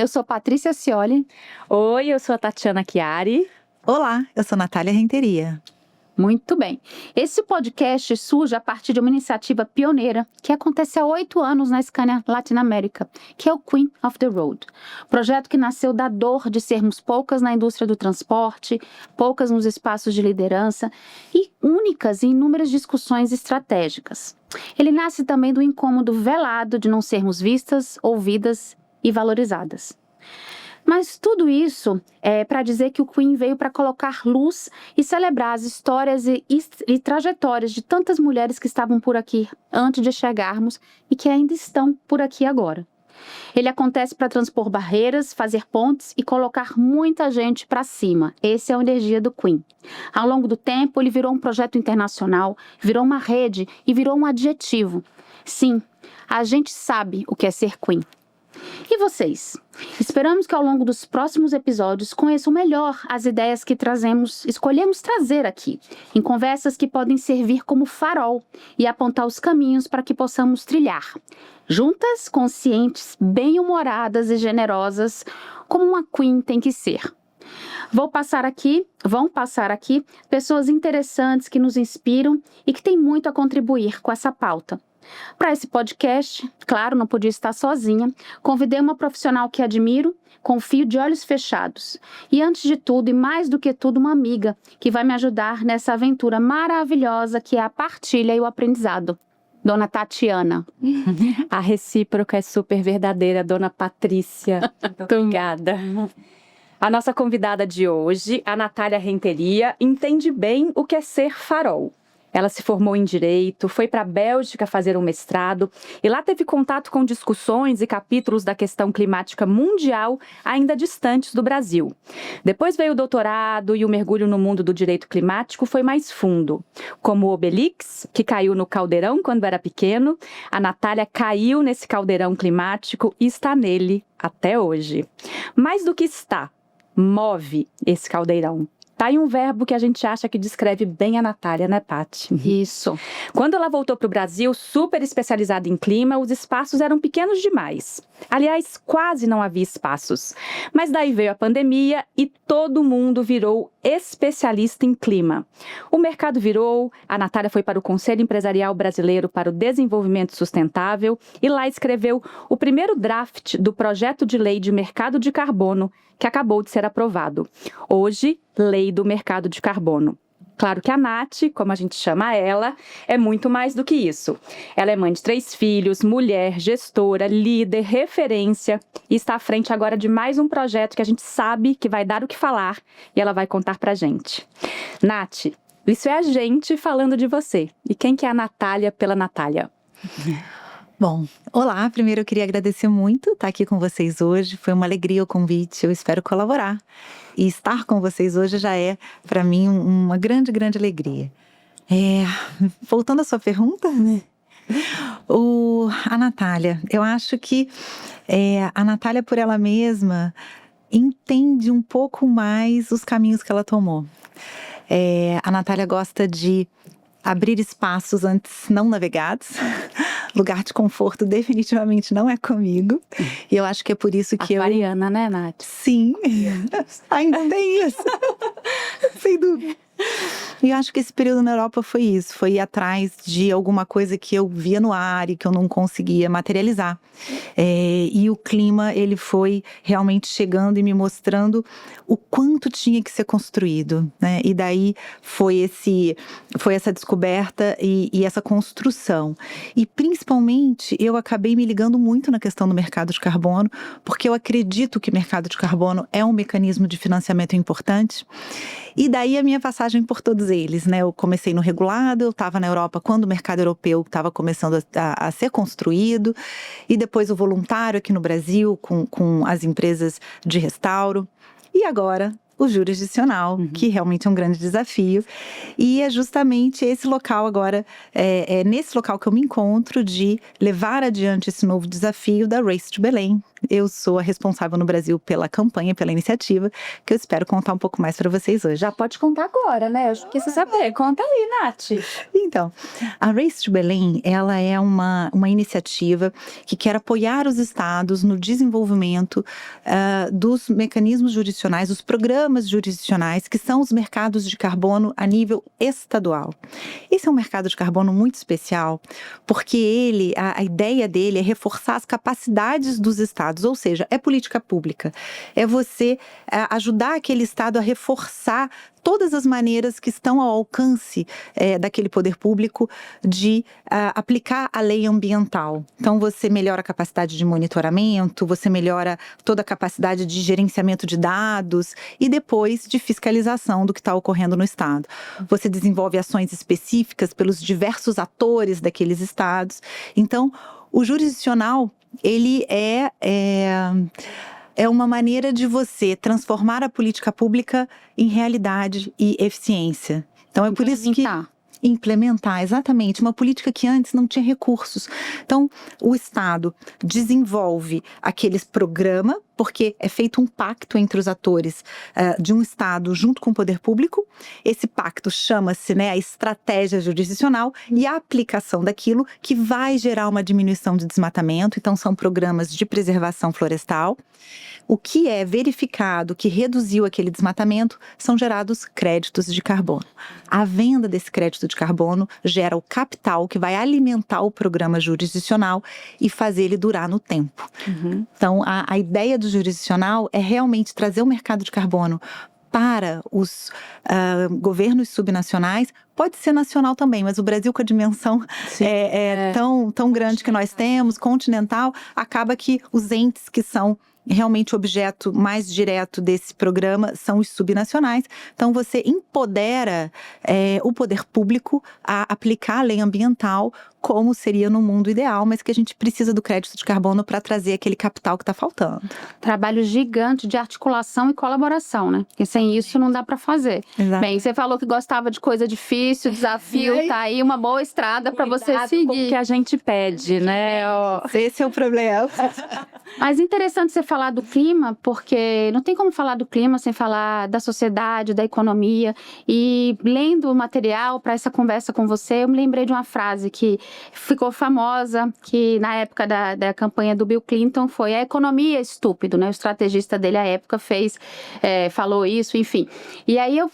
eu sou Patrícia Scioli. Oi, eu sou a Tatiana Chiari. Olá, eu sou Natália Renteria. Muito bem. Esse podcast surge a partir de uma iniciativa pioneira que acontece há 8 anos na Scania Latinoamérica, que é o Queen of the Road. Projeto que nasceu da dor de sermos poucas na indústria do transporte, poucas nos espaços de liderança e únicas em inúmeras discussões estratégicas. Ele nasce também do incômodo velado de não sermos vistas, ouvidas e valorizadas. Mas tudo isso é para dizer que o Queen veio para colocar luz e celebrar as histórias e trajetórias de tantas mulheres que estavam por aqui antes de chegarmos e que ainda estão por aqui agora. Ele acontece para transpor barreiras, fazer pontes e colocar muita gente para cima. Essa é a energia do Queen. Ao longo do tempo, ele virou um projeto internacional, virou uma rede e virou um adjetivo. Sim, a gente sabe o que é ser Queen. E vocês? Esperamos que ao longo dos próximos episódios conheçam melhor as ideias que escolhemos trazer aqui, em conversas que podem servir como farol e apontar os caminhos para que possamos trilhar. Juntas, conscientes, bem-humoradas e generosas, como uma Queen tem que ser. Vão passar aqui pessoas interessantes que nos inspiram e que têm muito a contribuir com essa pauta. Para esse podcast, claro, não podia estar sozinha, convidei uma profissional que admiro, confio de olhos fechados. E antes de tudo, e mais do que tudo, uma amiga que vai me ajudar nessa aventura maravilhosa que é a partilha e o aprendizado. Dona Tatiana. A recíproca é super verdadeira, Dona Patrícia. Muito obrigada. A nossa convidada de hoje, a Natália Renteria, entende bem o que é ser farol. Ela se formou em Direito, foi para a Bélgica fazer um mestrado e lá teve contato com discussões e capítulos da questão climática mundial ainda distantes do Brasil. Depois veio o doutorado e o mergulho no mundo do direito climático foi mais fundo. Como o Obelix, que caiu no caldeirão quando era pequeno, a Natália caiu nesse caldeirão climático e está nele até hoje. Mais do que está, move esse caldeirão. Tá aí um verbo que a gente acha que descreve bem a Natália, né, Paty? Isso. Quando ela voltou para o Brasil, super especializada em clima, os espaços eram pequenos demais. Aliás, quase não havia espaços. Mas daí veio a pandemia e todo mundo virou especialista em clima. O mercado virou, a Natália foi para o Conselho Empresarial Brasileiro para o Desenvolvimento Sustentável e lá escreveu o primeiro draft do projeto de lei de mercado de carbono, que acabou de ser aprovado. Hoje, Lei do Mercado de Carbono. Claro que a Nath, como a gente chama ela, é muito mais do que isso. Ela é mãe de 3 filhos, mulher, gestora, líder, referência e está à frente agora de mais um projeto que a gente sabe que vai dar o que falar e ela vai contar pra gente. Nath, isso é a gente falando de você. E quem que é a Natália pela Natália? Bom, olá, primeiro eu queria agradecer muito estar aqui com vocês hoje, foi uma alegria o convite, eu espero colaborar. E estar com vocês hoje já é, para mim, uma grande, grande alegria. Voltando à sua pergunta, né? A Natália, eu acho que a Natália por ela mesma entende um pouco mais os caminhos que ela tomou. A Natália gosta de abrir espaços antes não navegados. Lugar de conforto definitivamente não é comigo. E eu acho que é por isso que Aquariana, né, Nath? Sim, ainda tem isso. Sem dúvida. E eu acho que esse período na Europa foi isso. Foi ir atrás de alguma coisa que eu via no ar e que eu não conseguia materializar. E o clima, ele foi realmente chegando e me mostrando o quanto tinha que ser construído, né? E daí foi essa descoberta e essa construção. E principalmente, eu acabei me ligando muito na questão do mercado de carbono, porque eu acredito que o mercado de carbono é um mecanismo de financiamento importante. E daí a minha passagem por todos eles, né? Eu comecei no regulado, eu estava na Europa quando o mercado europeu estava começando a ser construído, e depois o voluntário aqui no Brasil com as empresas de restauro. E agora, o jurisdicional, que realmente é um grande desafio. E é justamente esse local agora, é nesse local que eu me encontro de levar adiante esse novo desafio da Race to Belém. Eu sou a responsável no Brasil pela campanha, pela iniciativa, que eu espero contar um pouco mais para vocês hoje. Já pode contar agora, né? Eu quis saber. Conta aí, Nath. Então, a Race to Belém, ela é uma iniciativa que quer apoiar os estados no desenvolvimento dos mecanismos jurisdicionais, dos programas jurisdicionais, que são os mercados de carbono a nível estadual. Esse é um mercado de carbono muito especial, porque a ideia dele é reforçar as capacidades dos estados, ou seja, é política pública. É você ajudar aquele estado a reforçar todas as maneiras que estão ao alcance daquele poder público de aplicar a lei ambiental. Então, você melhora a capacidade de monitoramento, você melhora toda a capacidade de gerenciamento de dados e depois de fiscalização do que está ocorrendo no estado. Você desenvolve ações específicas pelos diversos atores daqueles estados. Então, o jurisdicional, ele é uma maneira de você transformar a política pública em realidade e eficiência. Então, é por isso que implementar, exatamente, uma política que antes não tinha recursos. Então, o Estado desenvolve aqueles programas, porque é feito um pacto entre os atores de um Estado junto com o poder público. Esse pacto chama-se, a estratégia jurisdicional e a aplicação daquilo que vai gerar uma diminuição de desmatamento. Então, são programas de preservação florestal. O que é verificado que reduziu aquele desmatamento são gerados créditos de carbono. A venda desse crédito de carbono gera o capital que vai alimentar o programa jurisdicional e fazer ele durar no tempo. Então, a ideia do jurisdicional é realmente trazer o mercado de carbono para os governos subnacionais. Pode ser nacional também, mas o Brasil, com a dimensão tão grande que nós temos, continental, acaba que os entes que são realmente o objeto mais direto desse programa são os subnacionais. Então, você empodera o poder público a aplicar a lei ambiental como seria no mundo ideal, mas que a gente precisa do crédito de carbono para trazer aquele capital que está faltando. Trabalho gigante de articulação e colaboração, né? Porque sem isso não dá para fazer. Exato. Bem, você falou que gostava de coisa difícil, desafio, tá aí uma boa estrada para você seguir. Com o que a gente pede, né? Esse é o problema. Mas é interessante você falar do clima, porque não tem como falar do clima sem falar da sociedade, da economia. E lendo o material para essa conversa com você, eu me lembrei de uma frase que ficou famosa, que na época da campanha do Bill Clinton foi: a economia é estúpido, né? O estrategista dele à época falou isso, enfim. E aí eu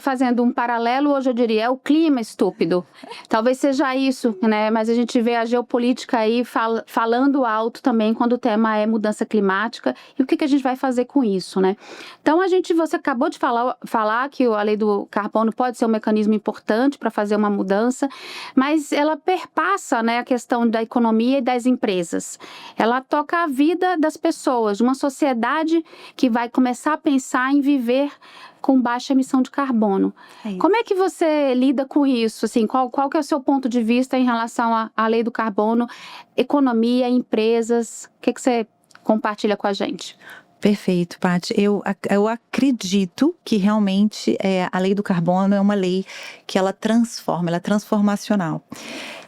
fazendo um paralelo, hoje eu diria, é o clima estúpido. Talvez seja isso, né? Mas a gente vê a geopolítica aí falando alto também quando o tema é mudança climática. E o que a gente vai fazer com isso, né? Então, você acabou de falar que a lei do carbono pode ser um mecanismo importante para fazer uma mudança, mas ela perpassa, né, a questão da economia e das empresas. Ela toca a vida das pessoas, de uma sociedade que vai começar a pensar em viver com baixa emissão de carbono. Como é que você lida com isso? Assim, qual que é o seu ponto de vista em relação à lei do carbono, economia, empresas? O que você compartilha com a gente? Perfeito, Paty. Eu acredito que realmente a lei do carbono é uma lei que ela transforma, ela é transformacional.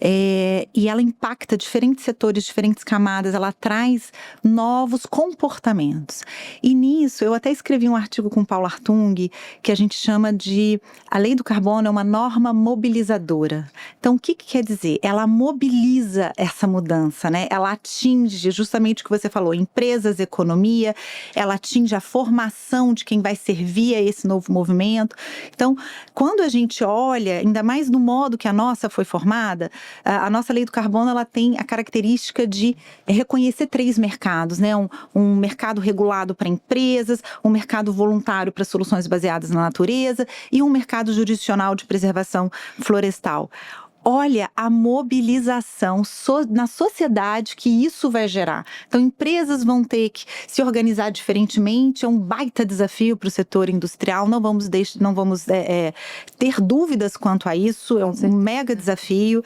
E ela impacta diferentes setores, diferentes camadas, ela traz novos comportamentos. E nisso, eu até escrevi um artigo com Paulo Hartung, que a gente chama de a lei do carbono é uma norma mobilizadora. Então, o que quer dizer? Ela mobiliza essa mudança, né? Ela atinge justamente o que você falou, empresas, economia, ela atinge a formação de quem vai servir a esse novo movimento. Então, quando a gente olha, ainda mais no modo que a nossa foi formada, a nossa lei do carbono, ela tem a característica de reconhecer 3 mercados, né? Um mercado regulado para empresas, um mercado voluntário para soluções baseadas na natureza e um mercado jurisdicional de preservação florestal. olha a mobilização na sociedade que isso vai gerar. Então, empresas vão ter que se organizar diferentemente, é um baita desafio para o setor industrial, não vamos ter dúvidas quanto a isso, é um mega desafio.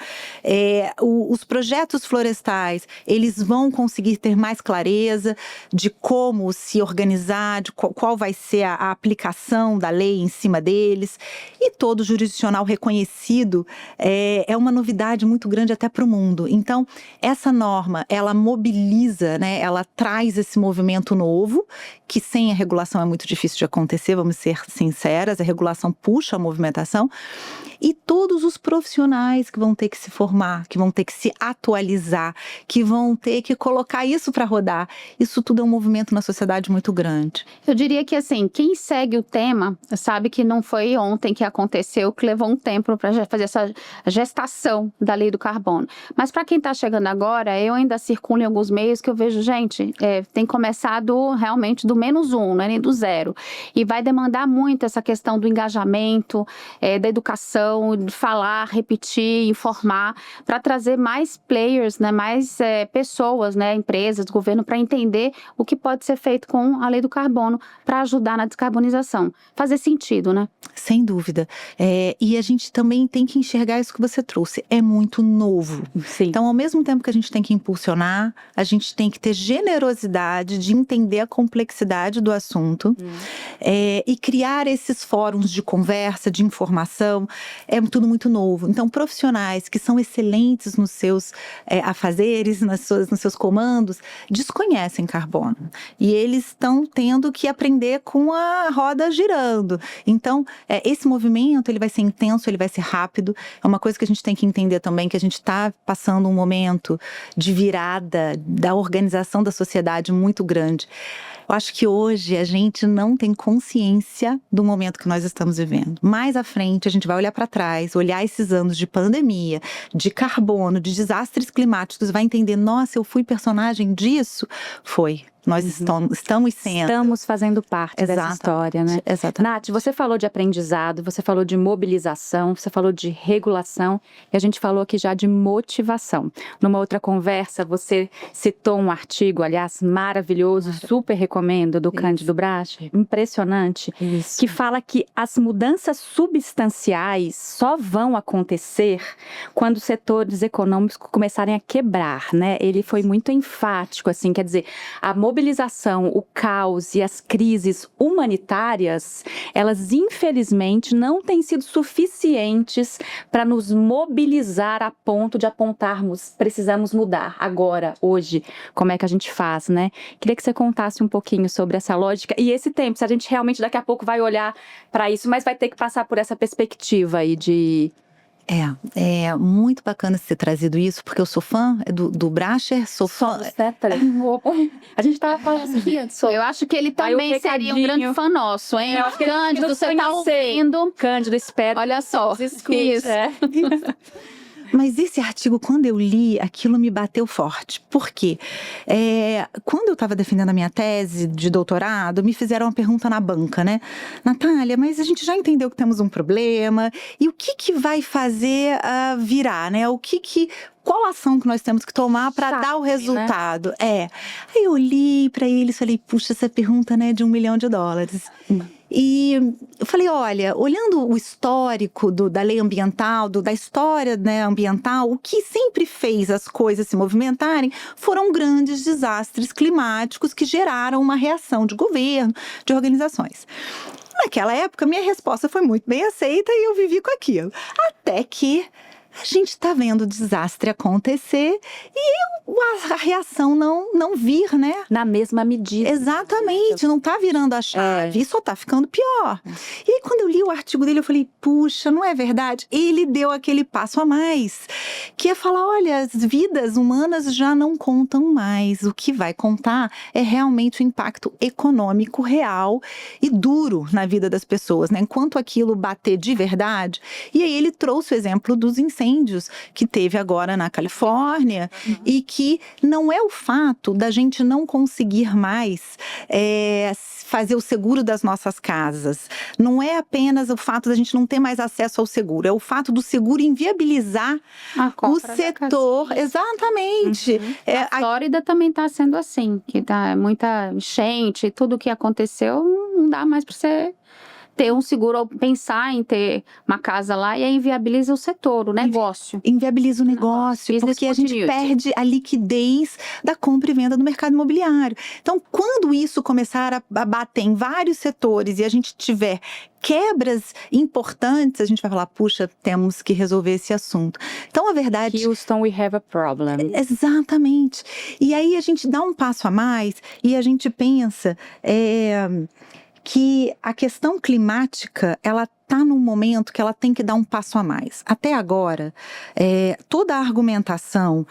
Os projetos florestais, eles vão conseguir ter mais clareza de como se organizar, de qual vai ser a aplicação da lei em cima deles, e todo jurisdicional reconhecido é uma novidade muito grande até para o mundo. Então, essa norma, ela mobiliza, né, ela traz esse movimento novo, que sem a regulação é muito difícil de acontecer, vamos ser sinceras, a regulação puxa a movimentação, e todos os profissionais que vão ter que se formar, que vão ter que se atualizar, que vão ter que colocar isso para rodar, isso tudo é um movimento na sociedade muito grande. Eu diria que, assim, quem segue o tema sabe que não foi ontem que aconteceu, que levou um tempo para fazer essa gestação da lei do carbono. Mas para quem está chegando agora, eu ainda circulo em alguns meios que eu vejo, gente, tem começado realmente do -1, não é nem do 0. E vai demandar muito essa questão do engajamento, da educação, de falar, repetir, informar, para trazer mais players, né, mais pessoas, né, empresas, governo, para entender o que pode ser feito com a lei do carbono para ajudar na descarbonização. Fazer sentido, né? Sem dúvida. E a gente também tem que enxergar isso que você trouxe. É muito novo. Sim. Então, ao mesmo tempo que a gente tem que impulsionar, a gente tem que ter generosidade de entender a complexidade do assunto e criar esses fóruns de conversa, de informação. É tudo muito novo. Então, profissionais que são excelentes nos seus afazeres, nos seus comandos, desconhecem carbono. E eles estão tendo que aprender com a roda girando. Então, esse movimento, ele vai ser intenso, ele vai ser rápido. É uma coisa que a gente tem que entender também, que a gente está passando um momento de virada da organização da sociedade muito grande. Eu acho que hoje a gente não tem consciência do momento que nós estamos vivendo. Mais à frente, a gente vai olhar para trás, olhar esses anos de pandemia, de carbono, de desastres climáticos, vai entender, nossa, eu fui personagem disso? Foi. Nós estamos sendo. Estamos fazendo parte dessa história, né? Exatamente. Nath, você falou de aprendizado, você falou de mobilização, você falou de regulação e a gente falou aqui já de motivação. Numa outra conversa, você citou um artigo, aliás, maravilhoso, super recomendo, do Cândido Bracher, impressionante, que fala que as mudanças substanciais só vão acontecer quando os setores econômicos começarem a quebrar, né? Ele foi muito enfático, assim, quer dizer, a mobilização, o caos e as crises humanitárias, elas infelizmente não têm sido suficientes para nos mobilizar a ponto de apontarmos, precisamos mudar agora, hoje, como é que a gente faz, né? Queria que você contasse um pouquinho sobre essa lógica e esse tempo, se a gente realmente daqui a pouco vai olhar para isso, mas vai ter que passar por essa perspectiva aí de... É muito bacana você ter trazido isso, porque eu sou fã do Bracher, sou fã... A gente tava falando aqui. Eu acho que ele também seria um grande fã nosso, hein? Eu acho que Cândido, você tá ouvindo? Cândido, espero. Olha só, Escute, isso. Mas esse artigo, quando eu li, aquilo me bateu forte. Por quê? Quando eu estava defendendo a minha tese de doutorado, me fizeram uma pergunta na banca, né? Natália, mas a gente já entendeu que temos um problema. E o que vai fazer virar, né? Qual ação que nós temos que tomar para dar o resultado? Né? Aí eu olhei para eles e falei, puxa, essa pergunta, né, de $1 milhão. E eu falei, olha, olhando o histórico da lei ambiental, da história, né, ambiental, o que sempre fez as coisas se movimentarem foram grandes desastres climáticos que geraram uma reação de governo, de organizações. Naquela época, minha resposta foi muito bem aceita e eu vivi com aquilo. Até que a gente está vendo o desastre acontecer e a reação não vir, né? Na mesma medida. Exatamente, não está virando a chave, só está ficando pior. E aí, quando eu li o artigo dele, eu falei, puxa, não é verdade? Ele deu aquele passo a mais, que é falar, olha, as vidas humanas já não contam mais. O que vai contar é realmente o impacto econômico real e duro na vida das pessoas, né? Enquanto aquilo bater de verdade. E aí ele trouxe o exemplo dos incêndios incêndios que teve agora na Califórnia, e que não é o fato da gente não conseguir mais fazer o seguro das nossas casas. Não é apenas o fato da gente não ter mais acesso ao seguro, é o fato do seguro inviabilizar o setor. Exatamente. A Flórida também está sendo assim, que tá muita enchente, tudo que aconteceu, não dá mais para você ter um seguro ou pensar em ter uma casa lá, e aí inviabiliza o setor, o negócio. Inviabiliza o negócio, Business porque a gente continuity. perde a liquidez da compra e venda do mercado imobiliário. Então, quando isso começar a bater em vários setores e a gente tiver quebras importantes, a gente vai falar, puxa, temos que resolver esse assunto. Então, a verdade... Houston, we have a problem. Exatamente. E aí a gente dá um passo a mais e a gente pensa que a questão climática, ela está num momento que ela tem que dar um passo a mais. Até agora, toda a argumentação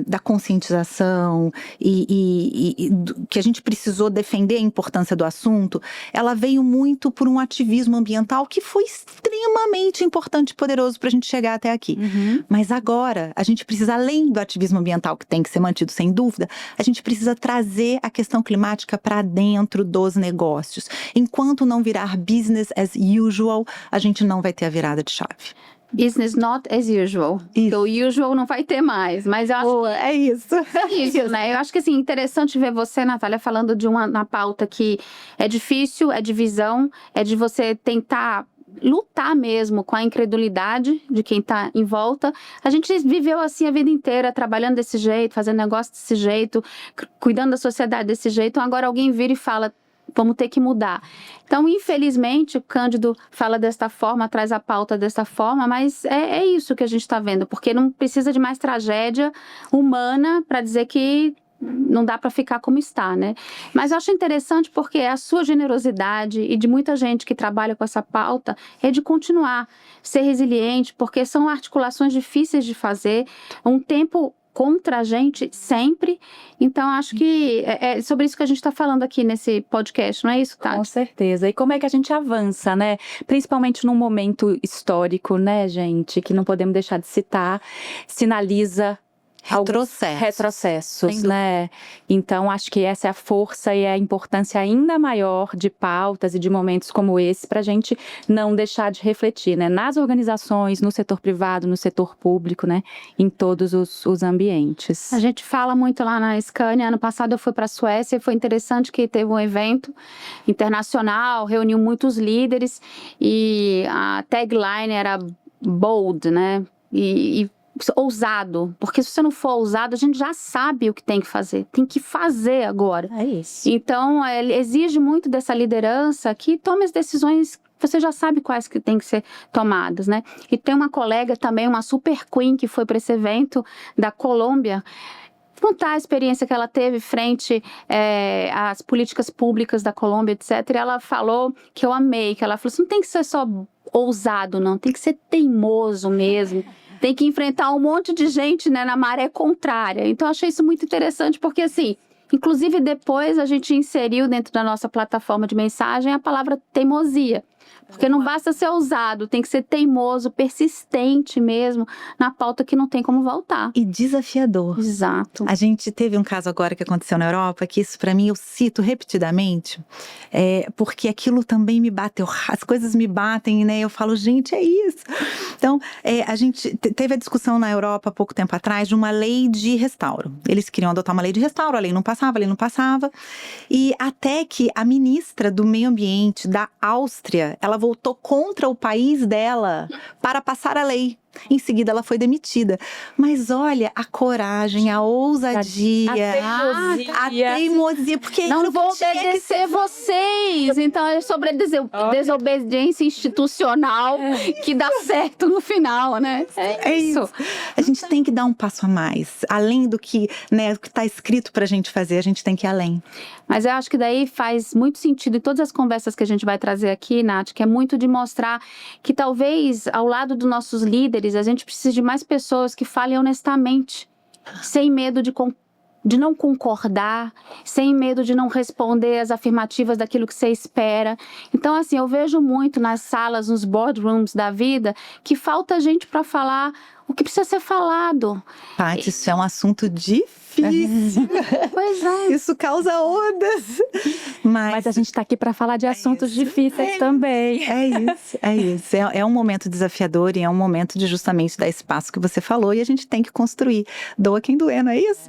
da conscientização que a gente precisou defender a importância do assunto, ela veio muito por um ativismo ambiental que foi extremamente importante e poderoso para a gente chegar até aqui. Mas agora, a gente precisa, além do ativismo ambiental, que tem que ser mantido sem dúvida, a gente precisa trazer a questão climática para dentro dos negócios. Enquanto não virar business as usual, a gente não vai ter a virada de chave. Business not as usual. Isso. O usual não vai ter mais, mas eu acho É isso. isso, né? Eu acho que assim, interessante ver você, Natália, falando de uma pauta que é difícil, é de visão, é de você tentar lutar mesmo com a incredulidade de quem está em volta. A gente viveu assim a vida inteira, trabalhando desse jeito, fazendo negócio desse jeito, cuidando da sociedade desse jeito. Então agora alguém vira e fala, vamos ter que mudar. Então, infelizmente, o Cândido fala desta forma, traz a pauta desta forma, mas é isso que a gente está vendo, porque não precisa de mais tragédia humana para dizer que não dá para ficar como está, né? Mas eu acho interessante porque a sua generosidade e de muita gente que trabalha com essa pauta é de continuar, ser resiliente, porque são articulações difíceis de fazer, um tempo contra a gente sempre. Então, acho que é sobre isso que a gente está falando aqui nesse podcast, não é isso, Tati? Com certeza. E como é que a gente avança, né? Principalmente num momento histórico, né, gente? Que não podemos deixar de citar. Sinaliza retrocessos, né? Então, acho que essa é a força e a importância ainda maior de pautas e de momentos como esse para a gente não deixar de refletir, né? Nas organizações, no setor privado, no setor público, né? Em todos os ambientes. A gente fala muito lá na Scania. Ano passado eu fui para a Suécia e foi interessante que teve um evento internacional, reuniu muitos líderes e a tagline era bold, né? E ousado, porque se você não for ousado, a gente já sabe o que tem que fazer agora. É isso. Então, ele exige muito dessa liderança que tome as decisões, você já sabe quais que tem que ser tomadas, né? E tem uma colega também, uma super queen, que foi para esse evento da Colômbia, contar a experiência que ela teve frente às políticas públicas da Colômbia, etc. E ela falou, que eu amei, que ela falou assim, não tem que ser só ousado, não, tem que ser teimoso mesmo. Tem que enfrentar um monte de gente, né, na maré contrária. Então, eu achei isso muito interessante, porque, assim, inclusive depois a gente inseriu dentro da nossa plataforma de mensagem a palavra teimosia. Porque não basta ser ousado, tem que ser teimoso, persistente mesmo, na pauta que não tem como voltar. E desafiador. Exato. A gente teve um caso agora que aconteceu na Europa, que isso pra mim eu cito repetidamente, porque aquilo também me bateu, as coisas me batem, né? Eu falo, gente, é isso. Então, a gente teve a discussão na Europa há pouco tempo atrás de uma lei de restauro. Eles queriam adotar uma lei de restauro, a lei não passava. E até que a ministra do Meio Ambiente da Áustria, ela voltou contra o país dela para passar a lei. Em seguida, ela foi demitida. Mas olha, a coragem, a ousadia, a teimosia, porque não vou obedecer vocês. Então, é sobre desobediência institucional que dá certo no final, né? É isso. A gente tem que dar um passo a mais. Além do que, né, o que está escrito pra gente fazer, a gente tem que ir além. Mas eu acho que daí faz muito sentido em todas as conversas que a gente vai trazer aqui, Nath, que é muito de mostrar que talvez ao lado dos nossos líderes a gente precisa de mais pessoas que falem honestamente, sem medo de de não concordar, sem medo de não responder as afirmativas daquilo que você espera. Então, assim, eu vejo muito nas salas, nos boardrooms da vida, que falta gente para falar o que precisa ser falado. Paty, isso é um assunto difícil. Pois é. Isso causa ondas. Mas a gente está aqui para falar de assuntos difíceis também. É isso. É um momento desafiador e é um momento de justamente dar espaço que você falou e a gente tem que construir. Doa quem doer, não é isso?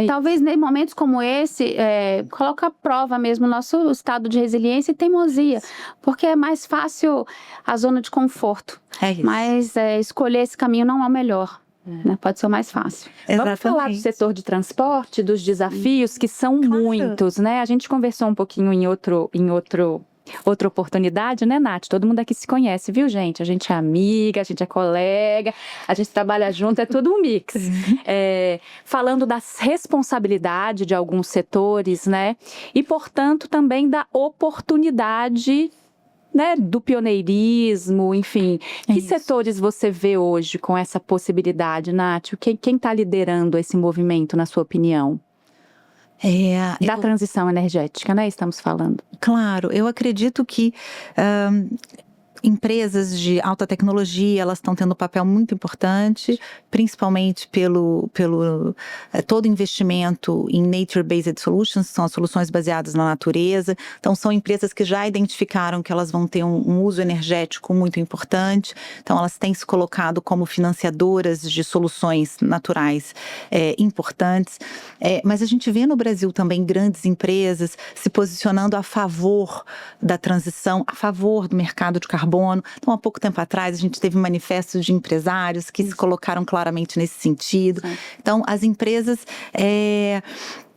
Talvez em momentos como esse, coloca à prova mesmo o nosso estado de resiliência e teimosia, porque é mais fácil a zona de conforto. É isso. Mas escolher esse caminho não é o melhor. Né? Pode ser o mais fácil. Vamos falar do setor de transporte, dos desafios, que são muitos, né? A gente conversou um pouquinho em outra oportunidade, né, Nath? Todo mundo aqui se conhece, viu, gente? A gente é amiga, a gente é colega, a gente trabalha junto, é tudo um mix. Falando da responsabilidade de alguns setores, né? E, portanto, também da oportunidade, né, do pioneirismo, enfim. Que setores você vê hoje com essa possibilidade, Nath? Quem está liderando esse movimento, na sua opinião? Da transição energética, né? Estamos falando. Claro, eu acredito que empresas de alta tecnologia, elas estão tendo um papel muito importante, principalmente pelo todo investimento em Nature-Based Solutions, que são as soluções baseadas na natureza. Então, são empresas que já identificaram que elas vão ter um uso energético muito importante. Então, elas têm se colocado como financiadoras de soluções naturais importantes. Mas a gente vê no Brasil também grandes empresas se posicionando a favor da transição, a favor do mercado de carbono. Então, há pouco tempo atrás, a gente teve manifestos de empresários que se colocaram claramente nesse sentido. Então, as empresas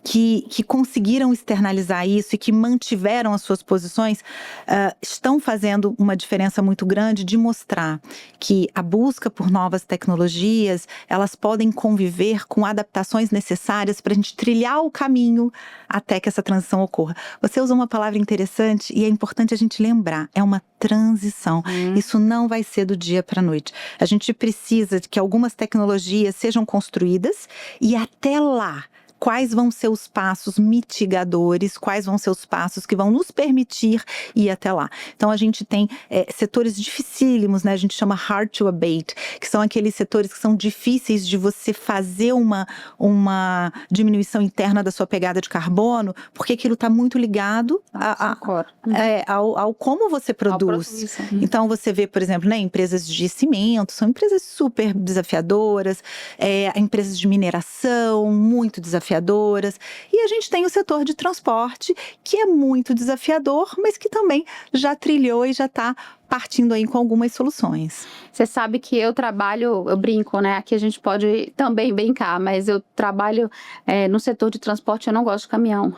que conseguiram externalizar isso e que mantiveram as suas posições, estão fazendo uma diferença muito grande de mostrar que a busca por novas tecnologias, elas podem conviver com adaptações necessárias para a gente trilhar o caminho até que essa transição ocorra. Você usou uma palavra interessante e é importante a gente lembrar, é uma transição. Isso não vai ser do dia para a noite. A gente precisa de que algumas tecnologias sejam construídas e até lá, quais vão ser os passos mitigadores, quais vão ser os passos que vão nos permitir ir até lá. Então, a gente tem setores dificílimos, né? A gente chama hard to abate, que são aqueles setores que são difíceis de você fazer uma diminuição interna da sua pegada de carbono, porque aquilo está muito ligado ao como você produz. Então, você vê, por exemplo, né, empresas de cimento, são empresas super desafiadoras, empresas de mineração, muito desafiadoras. E a gente tem o setor de transporte, que é muito desafiador, mas que também já trilhou e já está partindo aí com algumas soluções. Você sabe que eu trabalho, eu brinco, né? Aqui a gente pode também brincar, mas eu trabalho no setor de transporte, eu não gosto de caminhão.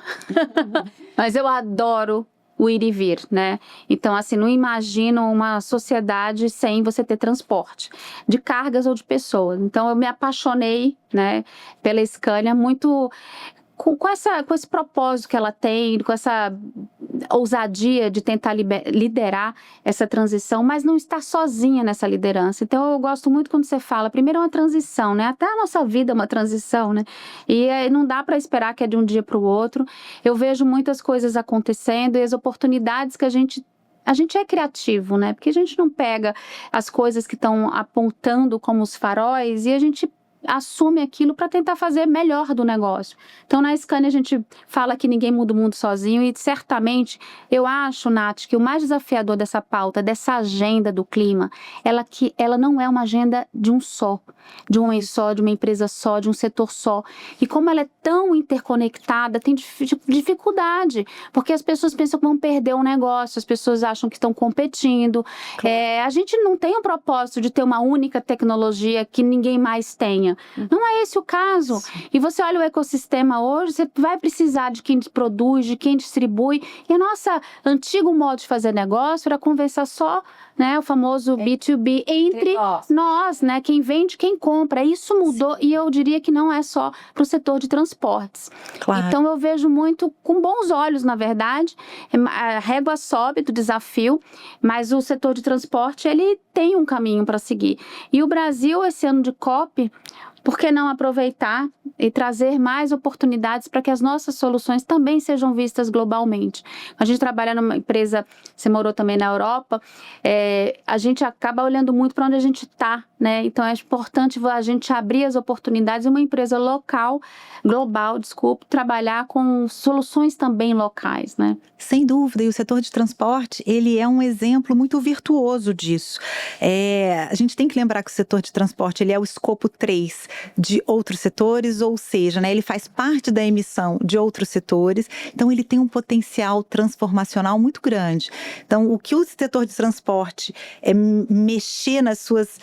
Mas eu adoro o ir e vir, né? Então, assim, não imagino uma sociedade sem você ter transporte de cargas ou de pessoas. Então, eu me apaixonei, né, pela Scania muito com esse propósito que ela tem, com essa ousadia de tentar liderar essa transição, mas não estar sozinha nessa liderança. Então, eu gosto muito quando você fala, primeiro é uma transição, né? Até a nossa vida é uma transição, né? E não dá para esperar que é de um dia para o outro. Eu vejo muitas coisas acontecendo e as oportunidades que a gente é criativo, né? Porque a gente não pega as coisas que estão apontando como os faróis e a gente assume aquilo para tentar fazer melhor do negócio. Então, na Scania, a gente fala que ninguém muda o mundo sozinho e, certamente, eu acho, Nath, que o mais desafiador dessa pauta, dessa agenda do clima, ela não é uma agenda de um só, de um homem só, de uma empresa só, de um setor só. E como ela é tão interconectada, tem dificuldade, porque as pessoas pensam que vão perder o negócio, as pessoas acham que estão competindo. Claro. A gente não tem o propósito de ter uma única tecnologia que ninguém mais tenha. Não é esse o caso. E você olha o ecossistema hoje, você vai precisar de quem produz, de quem distribui. E o nosso antigo modo de fazer negócio era conversar só, né, o famoso B2B entre nós, né, quem vende, quem compra. Isso mudou e eu diria que não é só para o setor de transportes. Claro. Então eu vejo muito com bons olhos, na verdade. A régua sobe do desafio, mas o setor de transporte ele tem um caminho para seguir. E o Brasil, esse ano de COP, por que não aproveitar e trazer mais oportunidades para que as nossas soluções também sejam vistas globalmente? A gente trabalha numa empresa, você morou também na Europa, a gente acaba olhando muito para onde a gente está, né? Então é importante a gente abrir as oportunidades, uma empresa global, trabalhar com soluções também locais, né? Sem dúvida, e o setor de transporte, ele é um exemplo muito virtuoso disso. A gente tem que lembrar que o setor de transporte, ele é o escopo 3 de outros setores, ou seja, né, ele faz parte da emissão de outros setores, então ele tem um potencial transformacional muito grande. Então, o que o setor de transporte mexer nas suas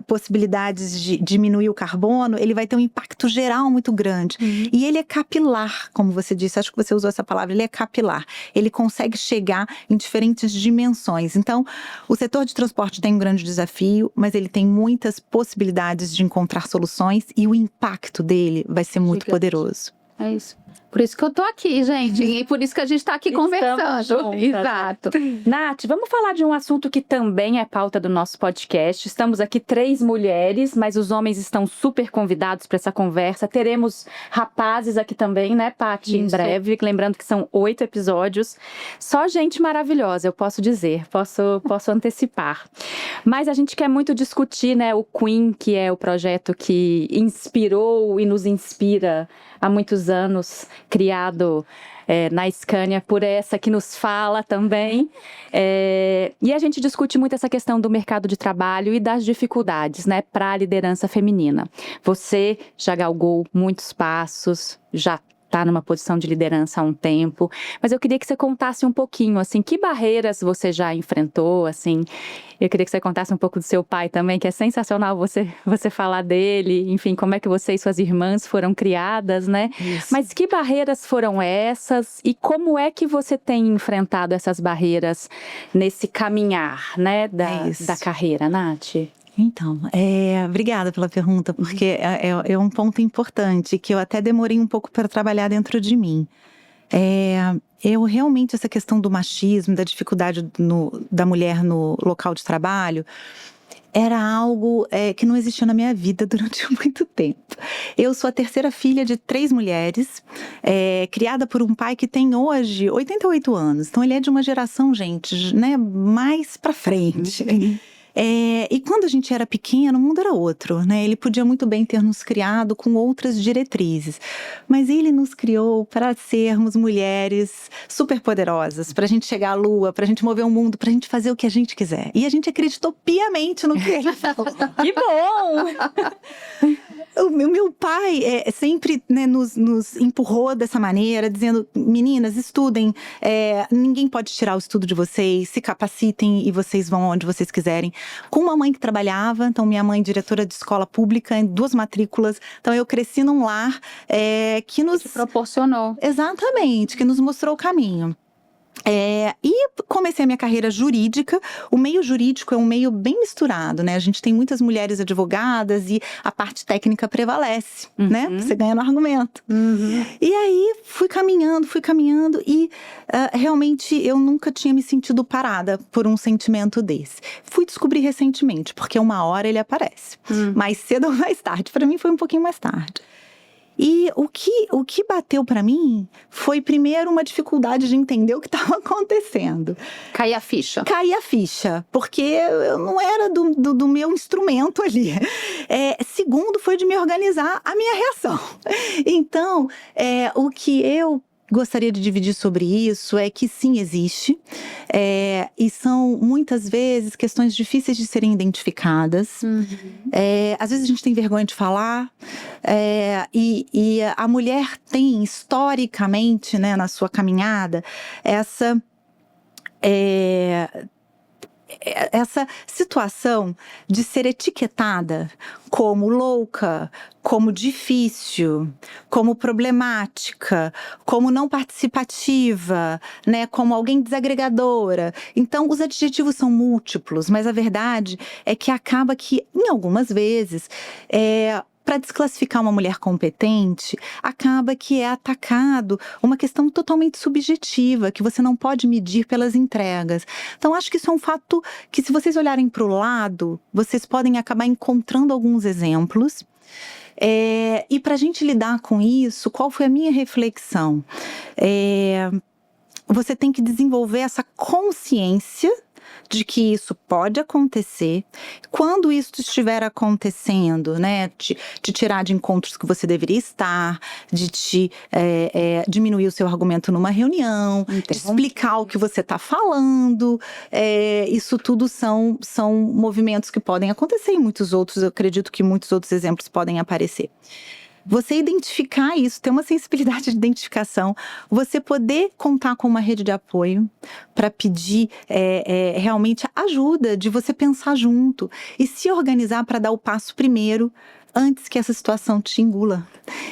possibilidades de diminuir o carbono, ele vai ter um impacto geral muito grande. E ele é capilar, como você disse, acho que você usou essa palavra, ele é capilar. Ele consegue chegar em diferentes dimensões. Então, o setor de transporte tem um grande desafio, mas ele tem muitas possibilidades de encontrar soluções e o impacto dele vai ser muito poderoso. É isso. Por isso que eu tô aqui, gente. E por isso que a gente tá aqui conversando. Juntas. Exato. Nath, vamos falar de um assunto que também é pauta do nosso podcast. Estamos aqui 3 mulheres, mas os homens estão super convidados para essa conversa. Teremos rapazes aqui também, né, Paty? Em breve. Lembrando que são 8 episódios. Só gente maravilhosa, eu posso dizer. Posso antecipar. Mas a gente quer muito discutir, né, o Queen, que é o projeto que inspirou e nos inspira há muitos anos, criado na Scania por essa que nos fala também. E a gente discute muito essa questão do mercado de trabalho e das dificuldades, né, para a liderança feminina. Você já galgou muitos passos, já está numa posição de liderança há um tempo, mas eu queria que você contasse um pouquinho, assim, que barreiras você já enfrentou, assim. Eu queria que você contasse um pouco do seu pai também, que é sensacional você falar dele, enfim, como é que você e suas irmãs foram criadas, né? Isso. Mas que barreiras foram essas e como é que você tem enfrentado essas barreiras nesse caminhar, né, da carreira, Nath? Então, obrigada pela pergunta, porque é um ponto importante que eu até demorei um pouco para trabalhar dentro de mim. Eu realmente, essa questão do machismo, da dificuldade da mulher no local de trabalho, era algo que não existiu na minha vida durante muito tempo. Eu sou a terceira filha de 3 mulheres, criada por um pai que tem hoje 88 anos. Então ele é de uma geração, gente, né, mais pra frente. E quando a gente era pequena, o mundo era outro, né? Ele podia muito bem ter nos criado com outras diretrizes, mas ele nos criou para sermos mulheres superpoderosas, para a gente chegar à lua, para a gente mover o mundo, para a gente fazer o que a gente quiser. E a gente acreditou piamente no que ele falou. Que bom! O meu pai sempre, né, nos empurrou dessa maneira, dizendo: meninas, estudem, ninguém pode tirar o estudo de vocês, se capacitem e vocês vão onde vocês quiserem. Com uma mãe que trabalhava, então minha mãe diretora de escola pública, em 2 matrículas, então eu cresci num lar que nos proporcionou. Exatamente, que nos mostrou o caminho. E comecei a minha carreira jurídica. O meio jurídico é um meio bem misturado, né? A gente tem muitas mulheres advogadas e a parte técnica prevalece, né? Você ganha no argumento. E aí fui caminhando e realmente eu nunca tinha me sentido parada por um sentimento desse. Fui descobrir recentemente, porque uma hora ele aparece. Mais cedo ou mais tarde. Para mim foi um pouquinho mais tarde. E o que bateu para mim foi, primeiro, uma dificuldade de entender o que estava acontecendo. Cair a ficha. Porque eu não era do meu instrumento ali. Segundo, foi de me organizar a minha reação. Então, o que eu gostaria de dividir sobre isso é que sim, existe, e são muitas vezes questões difíceis de serem identificadas. Às vezes a gente tem vergonha de falar, e a mulher tem historicamente, né, na sua caminhada, essa situação de ser etiquetada como louca, como difícil, como problemática, como não participativa, né, como alguém desagregadora. Então, os adjetivos são múltiplos, mas a verdade é que acaba que, em algumas vezes, para desclassificar uma mulher competente, acaba que é atacado uma questão totalmente subjetiva, que você não pode medir pelas entregas. Então, acho que isso é um fato que, se vocês olharem para o lado, vocês podem acabar encontrando alguns exemplos. E para a gente lidar com isso, qual foi a minha reflexão? Você tem que desenvolver essa consciência de que isso pode acontecer. Quando isso estiver acontecendo, né, te tirar de encontros que você deveria estar, de te diminuir o seu argumento numa reunião, de explicar o que você está falando. Isso tudo são movimentos que podem acontecer e muitos outros, eu acredito que muitos outros exemplos podem aparecer. Você identificar isso, ter uma sensibilidade de identificação, você poder contar com uma rede de apoio para pedir realmente ajuda, de você pensar junto e se organizar para dar o passo primeiro, antes que essa situação te engula.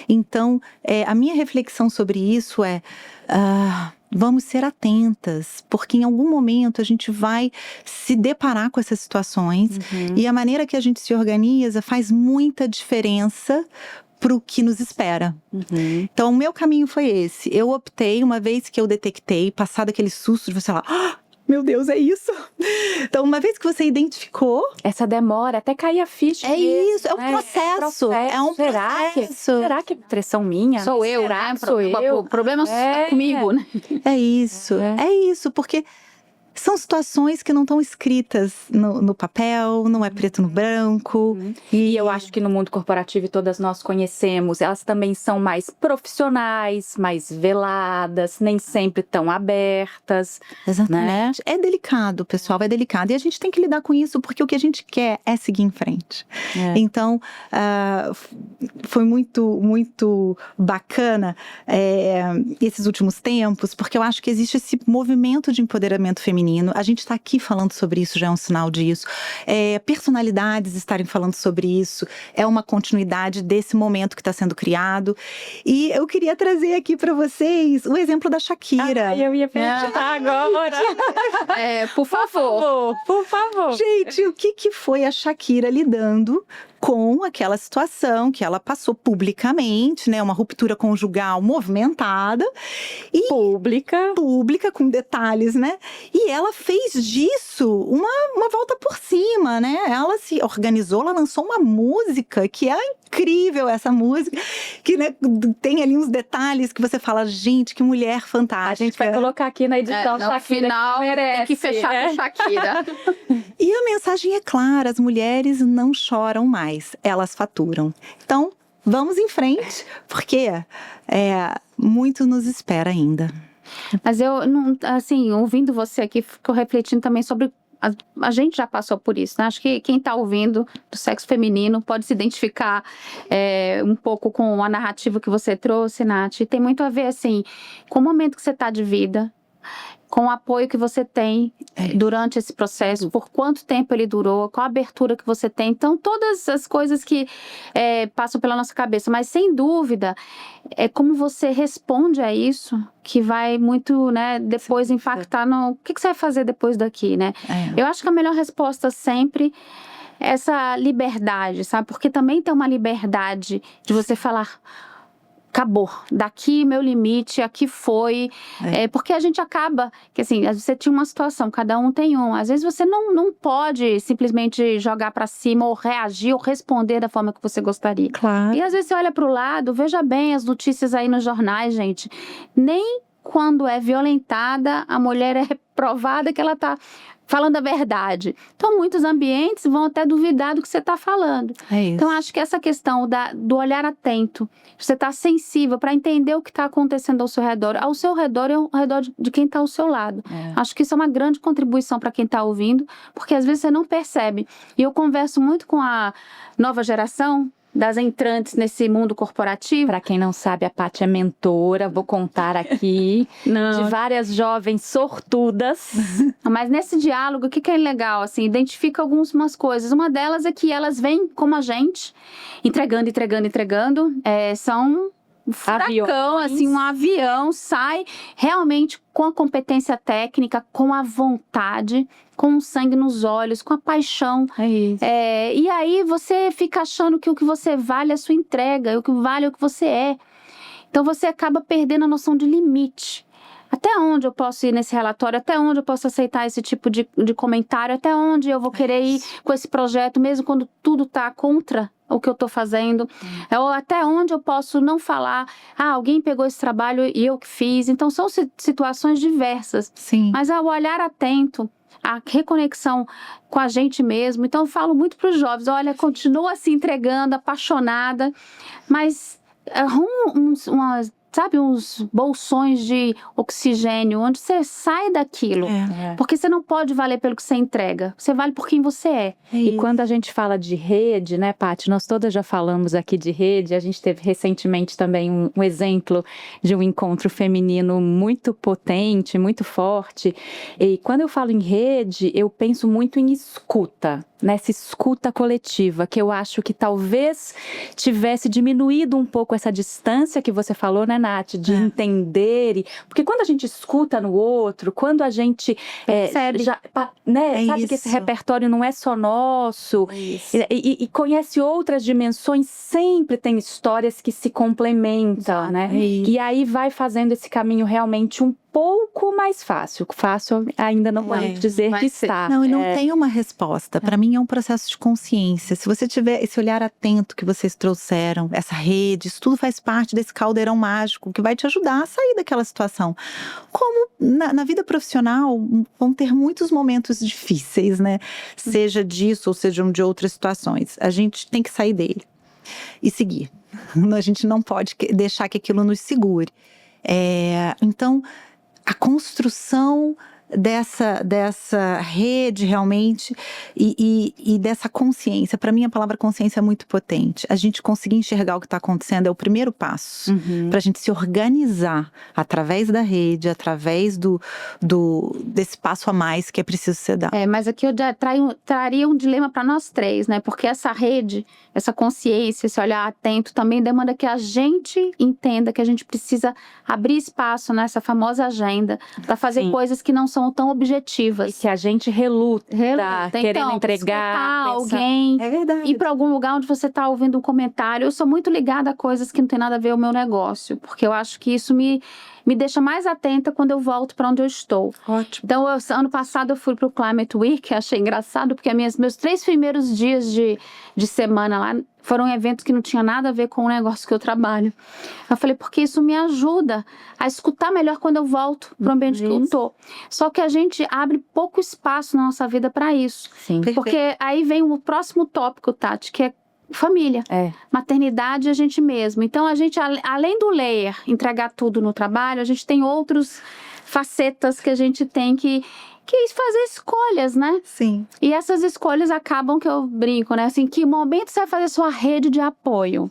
Então, a minha reflexão sobre isso vamos ser atentas, porque em algum momento a gente vai se deparar com essas situações e a maneira que a gente se organiza faz muita diferença para o que nos espera. Então, o meu caminho foi esse. Eu optei, uma vez que eu detectei, passado aquele susto de você lá, meu Deus, é isso? Então, uma vez que você identificou... Essa demora até cair a ficha. Isso, é um processo. É um processo. Será que é pressão minha? Sou eu, será né? Sou eu? O problema é comigo, né? É isso, porque... São situações que não estão escritas no papel, não é preto no branco. E eu acho que no mundo corporativo, todas nós conhecemos, elas também são mais profissionais, mais veladas, nem sempre tão abertas. Exatamente. Né? É delicado, pessoal, é delicado. E a gente tem que lidar com isso, porque o que a gente quer é seguir em frente. Então, foi muito, muito bacana esses últimos tempos, porque eu acho que existe esse movimento de empoderamento feminino. A gente está aqui falando sobre isso, já é um sinal disso. Personalidades estarem falando sobre isso é uma continuidade desse momento que está sendo criado. E eu queria trazer aqui para vocês o exemplo da Shakira. Eu ia perguntar agora. Por favor. Por favor. Gente, o que foi a Shakira lidando com aquela situação que ela passou publicamente, né? Uma ruptura conjugal movimentada. E pública, com detalhes, né? E ela fez disso uma volta por cima, né? Ela se organizou, ela lançou uma música que é incrível, essa música, que, né, tem ali uns detalhes que você fala, gente, que mulher fantástica. A gente vai colocar aqui na edição, no Shakira, final, tem que fechar com Shakira. E a mensagem é clara, as mulheres não choram mais, elas faturam. Então, vamos em frente, porque muito nos espera ainda. Mas eu, assim, ouvindo você aqui, fico refletindo também sobre... A gente já passou por isso, né? Acho que quem está ouvindo do sexo feminino pode se identificar um pouco com a narrativa que você trouxe, Nath. Tem muito a ver, assim, com o momento que você está de vida, com o apoio que você tem durante esse processo, por quanto tempo ele durou, qual a abertura que você tem. Então, todas as coisas que passam pela nossa cabeça. Mas, sem dúvida, é como você responde a isso que vai muito, né, depois impactar no... O que você vai fazer depois daqui, né? Eu acho que a melhor resposta sempre é essa liberdade, sabe? Porque também tem uma liberdade de você falar... Acabou, daqui meu limite, aqui foi, porque a gente acaba, que assim, você tinha uma situação, cada um tem um, às vezes você não pode simplesmente jogar pra cima ou reagir ou responder da forma que você gostaria. Claro. E às vezes você olha pro lado, veja bem as notícias aí nos jornais, gente, nem quando é violentada, a mulher é provada que ela tá falando a verdade. Então, muitos ambientes vão até duvidar do que você está falando. Então, acho que essa questão do olhar atento, você está sensível para entender o que está acontecendo ao seu redor. Ao seu redor e ao redor de quem está ao seu lado. Acho que isso é uma grande contribuição para quem está ouvindo, porque às vezes você não percebe. E eu converso muito com a nova geração, das entrantes nesse mundo corporativo. Para quem não sabe, a Paty é mentora, vou contar aqui, de várias jovens sortudas. Mas nesse diálogo, o que é legal? Assim, identifica algumas coisas. Uma delas é que elas vêm como a gente, entregando. São um furacão, assim, um avião, sai realmente com a competência técnica, com a vontade, com o sangue nos olhos, com a paixão. E aí você fica achando que o que você vale é a sua entrega, o que vale é o que você é. Então você acaba perdendo a noção de limite. Até onde eu posso ir nesse relatório? Até onde eu posso aceitar esse tipo de comentário? Até onde eu vou querer ir com esse projeto, mesmo quando tudo está contra o que eu estou fazendo, ou até onde eu posso não falar, alguém pegou esse trabalho e eu que fiz. Então, são situações diversas. Sim. Mas o olhar atento, a reconexão com a gente mesmo. Então, eu falo muito para os jovens, olha, continua se entregando, apaixonada, mas arruma uns bolsões de oxigênio, onde você sai daquilo. Porque você não pode valer pelo que você entrega. Você vale por quem você é. E quando a gente fala de rede, né, Paty? Nós todas já falamos aqui de rede. A gente teve recentemente também um exemplo de um encontro feminino muito potente, muito forte. E quando eu falo em rede, eu penso muito em escuta. Nessa escuta coletiva, que eu acho que talvez tivesse diminuído um pouco essa distância que você falou, né, Nath? De entender. Porque quando a gente escuta no outro, quando a gente sabe que esse repertório não é só nosso e conhece outras dimensões, sempre tem histórias que se complementam, né? E aí vai fazendo esse caminho realmente um pouco mais fácil. Fácil ainda não vamos dizer que está. Não, e não tem uma resposta. Para mim é um processo de consciência. Se você tiver esse olhar atento que vocês trouxeram, essa rede, isso tudo faz parte desse caldeirão mágico que vai te ajudar a sair daquela situação. Como na vida profissional, vão ter muitos momentos difíceis, né? Seja disso ou seja de outras situações. A gente tem que sair dele e seguir. A gente não pode deixar que aquilo nos segure. Então, a construção dessa rede realmente e dessa consciência. Para mim, a palavra consciência é muito potente. A gente conseguir enxergar o que está acontecendo é o primeiro passo para a gente se organizar através da rede, através desse passo a mais que é preciso ser dado. Mas aqui eu traria um dilema para nós três, né? Porque essa rede, essa consciência, esse olhar atento também demanda que a gente entenda que a gente precisa abrir espaço nessa famosa agenda para fazer coisas que não são tão objetivas. E que a gente reluta querendo então, entregar alguém, É verdade. ir para algum lugar onde você está ouvindo um comentário. Eu sou muito ligada a coisas que não tem nada a ver com o meu negócio, porque eu acho que isso me deixa mais atenta quando eu volto para onde eu estou. Ótimo. Então, ano passado eu fui para o Climate Week, achei engraçado, porque meus 3 primeiros dias de semana lá foram eventos que não tinha nada a ver com o negócio que eu trabalho. Eu falei, porque isso me ajuda a escutar melhor quando eu volto para o ambiente que eu estou. Só que a gente abre pouco espaço na nossa vida para isso. Sim. Porque aí vem o próximo tópico, Tati, que é família, maternidade e a gente mesmo. Então, a gente, além do layer, entregar tudo no trabalho, a gente tem outras facetas que a gente tem que fazer escolhas, né? Sim. E essas escolhas acabam, que eu brinco, né? Assim, que momento você vai fazer sua rede de apoio?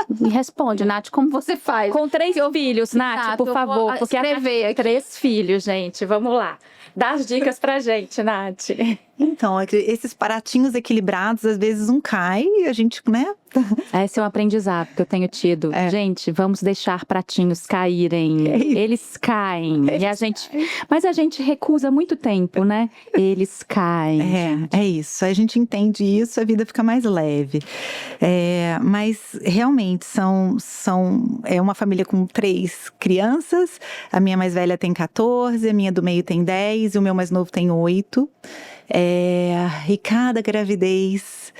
Me responde, Nath, como você faz? Com 3 filhos, Nath, por favor. Porque escrever aqui. 3 filhos, gente. Vamos lá. Dá as dicas pra gente, Nath. Então, esses pratinhos equilibrados, às vezes um cai e a gente, né? Esse é um aprendizado que eu tenho tido. Gente, vamos deixar pratinhos caírem. Eles caem. Mas a gente recusa muito tempo, né? Eles caem. É isso. A gente entende isso, a vida fica mais leve. Mas realmente é uma família com 3 crianças. A minha mais velha tem 14, a minha do meio tem 10 e o meu mais novo tem 8. E cada gravidez,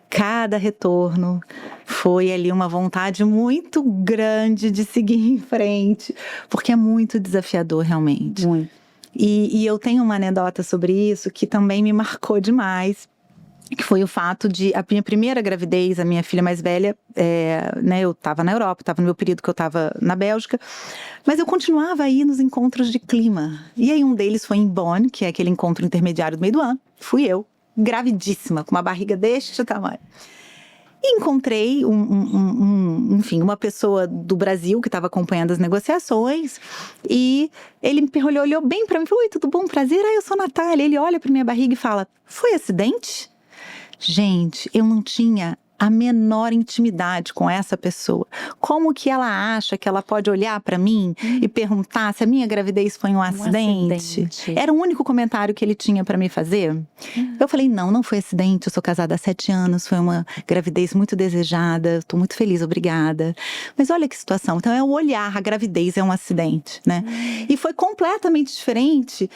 cada retorno foi ali uma vontade muito grande de seguir em frente, porque é muito desafiador realmente. Muito. E eu tenho uma anedota sobre isso que também me marcou demais, que foi o fato de a minha primeira gravidez, a minha filha mais velha, né, eu estava na Europa, estava no meu período que eu estava na Bélgica, mas eu continuava aí nos encontros de clima. E aí um deles foi em Bonn, que é aquele encontro intermediário do meio do ano. Fui eu, gravidíssima, com uma barriga deste tamanho. E encontrei enfim, uma pessoa do Brasil que estava acompanhando as negociações e ele me olhou bem para mim e falou: "Oi, tudo bom? Prazer, eu sou a Natália." Ele olha para minha barriga e fala: "Foi acidente?" Gente, eu não tinha a menor intimidade com essa pessoa. Como que ela acha que ela pode olhar para mim e perguntar se a minha gravidez foi um acidente? Era o único comentário que ele tinha para me fazer. Eu falei, não foi acidente, eu sou casada há 7 anos, foi uma gravidez muito desejada, estou muito feliz, obrigada. Mas olha que situação, então é o olhar, a gravidez é um acidente, né? E foi completamente diferente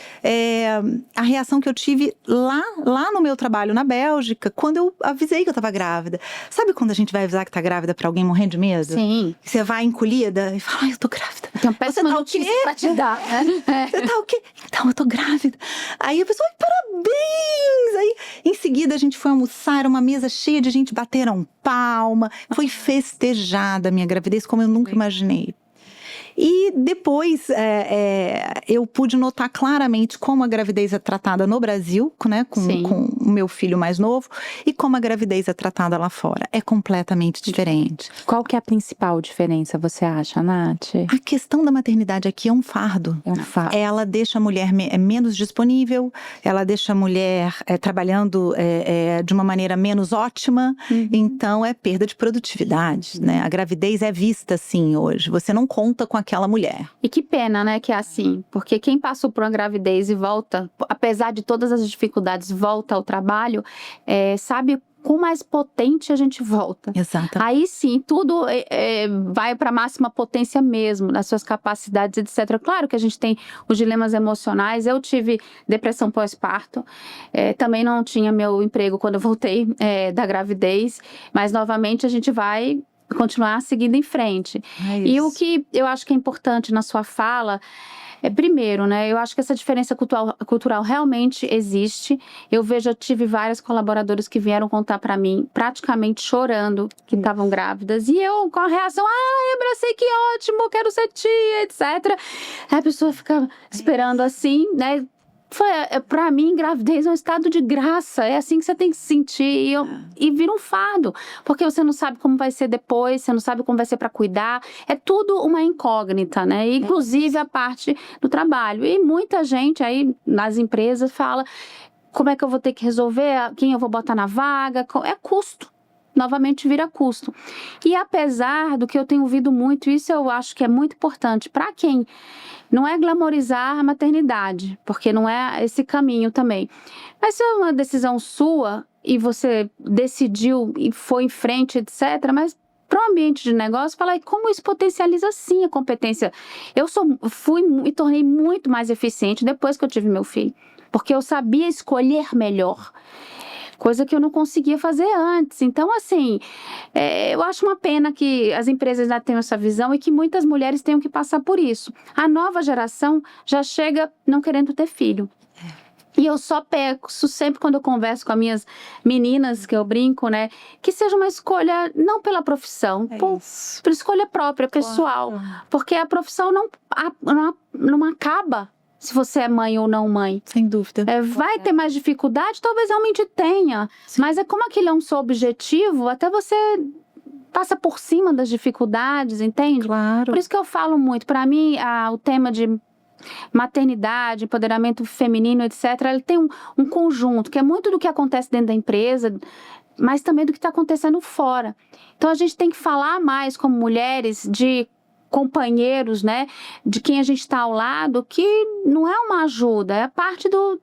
a reação que eu tive lá no meu trabalho na Bélgica, quando eu avisei que eu estava grávida. Sabe quando a gente vai avisar que tá grávida pra alguém morrendo de medo? Sim. Você vai encolhida e fala, ai, eu tô grávida. Tem uma péssima tá o notícia quê? pra te dar, né? Você tá o quê? Então, eu tô grávida. Aí a pessoa, ai, parabéns! Aí, em seguida, a gente foi almoçar, era uma mesa cheia de gente, bateram palma. Foi festejada a minha gravidez, como eu nunca imaginei. E depois eu pude notar claramente como a gravidez é tratada no Brasil, né, com o meu filho mais novo, e como a gravidez é tratada lá fora. É completamente diferente. Qual que é a principal diferença, você acha, Nath? A questão da maternidade aqui é um fardo. É um fardo. Ela deixa a mulher menos disponível, ela deixa a mulher trabalhando de uma maneira menos ótima, então é perda de produtividade, né? A gravidez é vista assim hoje, você não conta com aquela mulher. E que pena, né, que é assim, porque quem passou por uma gravidez e volta, apesar de todas as dificuldades, volta ao trabalho, sabe quão mais potente a gente volta. Exato. Aí sim, tudo vai para a máxima potência mesmo, nas suas capacidades, etc. Claro que a gente tem os dilemas emocionais. Eu tive depressão pós-parto, também não tinha meu emprego quando eu voltei da gravidez, mas novamente a gente vai continuar seguindo em frente. E o que eu acho que é importante na sua fala primeiro, né, eu acho que essa diferença cultural realmente existe. Eu tive várias colaboradoras que vieram contar para mim, praticamente chorando, que estavam grávidas, e eu com a reação, abracei, que ótimo, quero ser tia, etc. Aí a pessoa fica esperando assim, né? Pra mim, gravidez é um estado de graça. É assim que você tem que se sentir. E vira um fardo. Porque você não sabe como vai ser depois, você não sabe como vai ser pra cuidar. É tudo uma incógnita, né? Inclusive a parte do trabalho. E muita gente aí nas empresas fala: como é que eu vou ter que resolver? Quem eu vou botar na vaga? É custo. Novamente vira custo. E apesar do que eu tenho ouvido muito, isso eu acho que é muito importante para quem não é glamorizar a maternidade, porque não é esse caminho também. Mas se é uma decisão sua e você decidiu e foi em frente, etc., mas para o ambiente de negócio, fala, como isso potencializa sim a competência. Eu me tornei muito mais eficiente depois que eu tive meu filho, porque eu sabia escolher melhor. Coisa que eu não conseguia fazer antes. Então, assim, eu acho uma pena que as empresas já tenham essa visão e que muitas mulheres tenham que passar por isso. A nova geração já chega não querendo ter filho. E eu só peço sempre quando eu converso com as minhas meninas, que eu brinco, né? Que seja uma escolha não pela profissão, por escolha própria, pessoal. Porque a profissão não acaba se você é mãe ou não mãe. Sem dúvida. Vai ter mais dificuldade? Talvez realmente tenha. Sim. Mas como aquilo é um seu objetivo, até você passa por cima das dificuldades, entende? Claro. Por isso que eu falo muito. Para mim, o tema de maternidade, empoderamento feminino, etc., ele tem um conjunto, que é muito do que acontece dentro da empresa, mas também do que está acontecendo fora. Então, a gente tem que falar mais como mulheres de companheiros, né, de quem a gente está ao lado, que não é uma ajuda, é parte do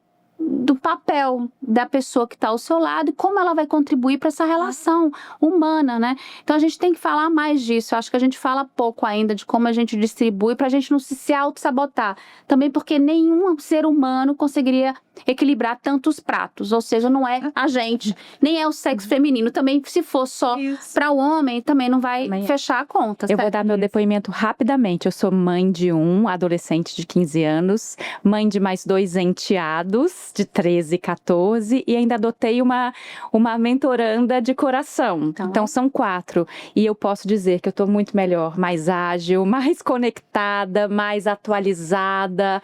papel da pessoa que está ao seu lado e como ela vai contribuir para essa relação humana, né? Então a gente tem que falar mais disso. Eu acho que a gente fala pouco ainda de como a gente distribui para a gente não se auto-sabotar. Também porque nenhum ser humano conseguiria equilibrar tantos pratos, ou seja, não é a gente, nem é o sexo feminino. Também, se for só para o homem, também não vai fechar a conta. Eu vou dar meu depoimento rapidamente. Eu sou mãe de um adolescente de 15 anos, mãe de mais 2 enteados, de 13 e 14, e ainda adotei uma mentoranda de coração. Então são 4. E eu posso dizer que eu tô muito melhor, mais ágil, mais conectada, mais atualizada,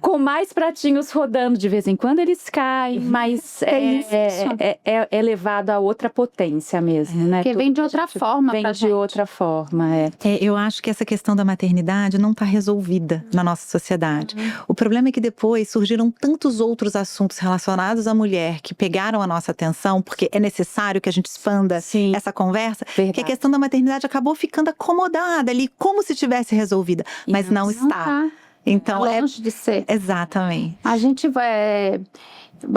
com mais pratinhos rodando. De vez em quando eles caem, mas é levado a outra potência mesmo, né? Porque vem de outra forma. Vem de outra forma, eu acho que essa questão da maternidade não está resolvida na nossa sociedade. O problema é que depois surgiram tantos outros assuntos relacionados à mulher que pegaram a nossa atenção, porque é necessário que a gente expanda essa conversa, que a questão da maternidade acabou ficando acomodada ali, como se tivesse resolvida, mas não está. Então, longe de ser. Exatamente. A gente vai...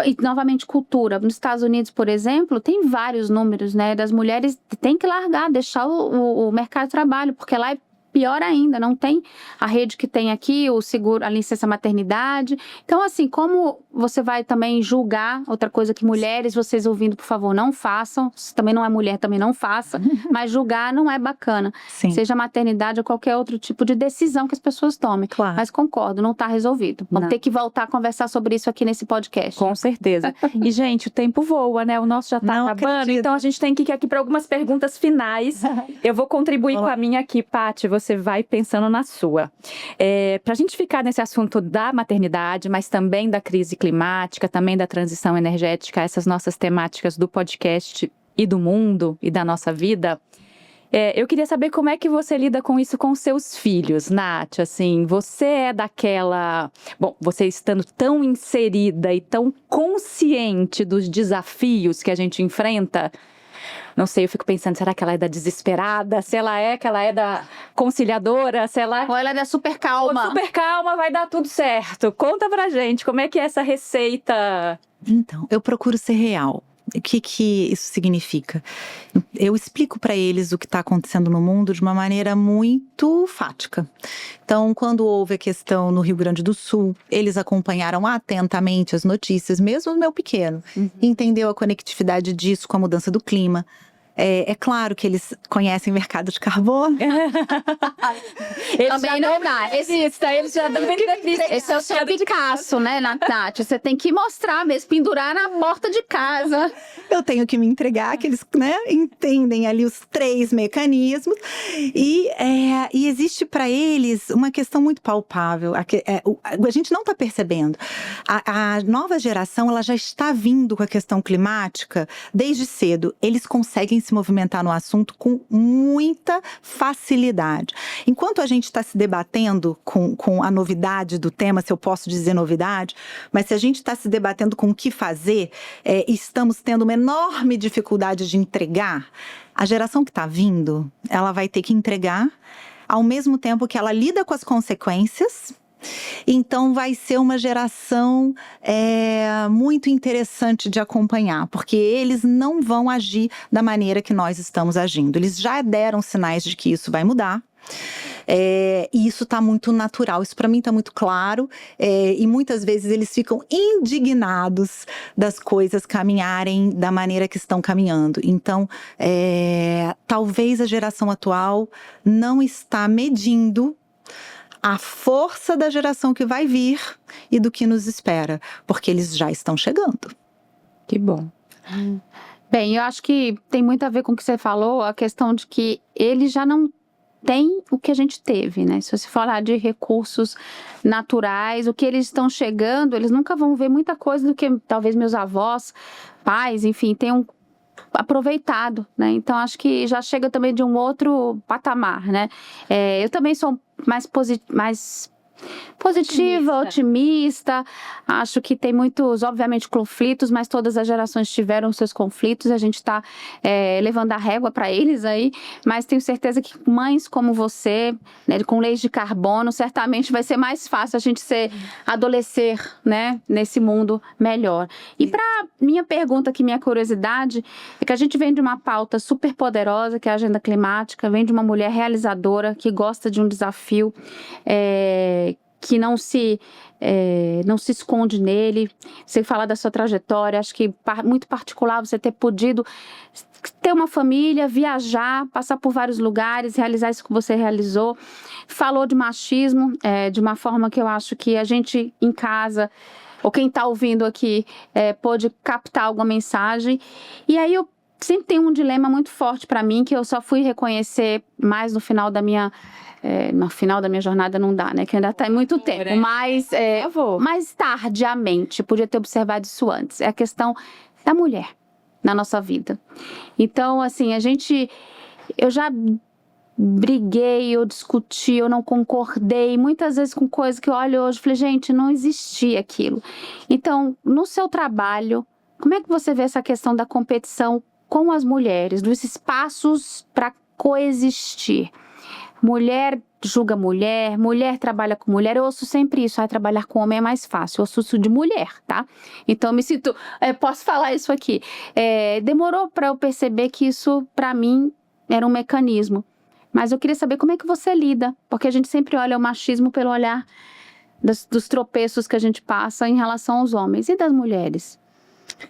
E, novamente, cultura. Nos Estados Unidos, por exemplo, tem vários números, né? Das mulheres têm que largar, deixar o mercado de trabalho, porque lá pior ainda, não tem a rede que tem aqui, o seguro, a licença maternidade. Então, assim, como você vai também julgar, outra coisa que mulheres, vocês ouvindo, por favor, não façam, se também não é mulher, também não faça, mas julgar não é bacana. Sim. Seja maternidade ou qualquer outro tipo de decisão que as pessoas tomem. Claro. Mas concordo, não está resolvido. Vamos ter que voltar a conversar sobre isso aqui nesse podcast. Com certeza. E, gente, o tempo voa, né? O nosso já tá Não acabando, acredito. então a gente tem que ir aqui para algumas perguntas finais. Eu vou contribuir com a minha aqui, Paty, você vai pensando na sua. Para a gente ficar nesse assunto da maternidade, mas também da crise climática, também da transição energética, essas nossas temáticas do podcast e do mundo e da nossa vida, eu queria saber como é que você lida com isso com seus filhos, Nath, assim, você é daquela... Bom, você estando tão inserida e tão consciente dos desafios que a gente enfrenta, não sei, eu fico pensando, será que ela é da desesperada? Se ela é, que ela é da conciliadora? Se ela... Ou ela é da super calma. Super calma, vai dar tudo certo. Conta pra gente, como é que é essa receita? Então, eu procuro ser real. O que isso significa? Eu explico para eles o que está acontecendo no mundo de uma maneira muito fática. Então, quando houve a questão no Rio Grande do Sul, eles acompanharam atentamente as notícias, mesmo o meu pequeno. Entendeu a conectividade disso com a mudança do clima. É claro que eles conhecem o mercado de carbono. Também não dá. Eles já dão Esse é o seu Picasso, né, Nath? Você tem que mostrar mesmo, pendurar na porta de casa. Eu tenho que me entregar, que eles, né, entendem ali os 3 mecanismos. E existe para eles uma questão muito palpável. A gente não está percebendo. A nova geração, ela já está vindo com a questão climática desde cedo. Eles conseguem se movimentar no assunto com muita facilidade. Enquanto a gente está se debatendo com a novidade do tema, se eu posso dizer novidade, mas se a gente está se debatendo com o que fazer, estamos tendo uma enorme dificuldade de entregar, a geração que está vindo, ela vai ter que entregar ao mesmo tempo que ela lida com as consequências. Então vai ser uma geração muito interessante de acompanhar, porque eles não vão agir da maneira que nós estamos agindo. Eles já deram sinais de que isso vai mudar. E isso está muito natural, isso para mim está muito claro, e muitas vezes eles ficam indignados das coisas caminharem da maneira que estão caminhando. Então, talvez a geração atual não está medindo a força da geração que vai vir e do que nos espera, porque eles já estão chegando. Que bom. Bem, eu acho que tem muito a ver com o que você falou, a questão de que eles já não têm o que a gente teve, né? Se você falar de recursos naturais, o que eles estão chegando, eles nunca vão ver muita coisa do que talvez meus avós, pais, enfim, tenham aproveitado, né? Então acho que já chega também de um outro patamar, né? Eu também sou mais positiva, otimista. Acho que tem muitos, obviamente, conflitos, mas todas as gerações tiveram seus conflitos. A gente está levando a régua para eles aí, mas tenho certeza que mães como você, né, com leis de carbono, certamente vai ser mais fácil a gente adolescer, né, nesse mundo melhor. E para minha pergunta aqui, minha curiosidade, é que a gente vem de uma pauta super poderosa, que é a agenda climática, vem de uma mulher realizadora, que gosta de um desafio, que não se esconde nele. Você fala da sua trajetória, acho que muito particular você ter podido ter uma família, viajar, passar por vários lugares, realizar isso que você realizou. Falou de machismo, de uma forma que eu acho que a gente em casa, ou quem está ouvindo aqui, pode captar alguma mensagem. E aí eu sempre tenho um dilema muito forte para mim, que eu só fui reconhecer mais no final da minha jornada não dá, né? Que ainda tá muito tempo. Mas mais tardiamente, podia ter observado isso antes. É a questão da mulher na nossa vida. Então, assim, eu já briguei, eu discuti, eu não concordei, muitas vezes com coisas que eu olho hoje e falei, gente, não existia aquilo. Então, no seu trabalho, como é que você vê essa questão da competição com as mulheres, dos espaços para coexistir? Mulher julga mulher, mulher trabalha com mulher. Eu ouço sempre isso, trabalhar com homem é mais fácil. Eu ouço isso de mulher, tá? Então, me sinto... posso falar isso aqui. Demorou para eu perceber que isso, para mim, era um mecanismo. Mas eu queria saber como é que você lida, porque a gente sempre olha o machismo pelo olhar dos tropeços que a gente passa em relação aos homens e das mulheres.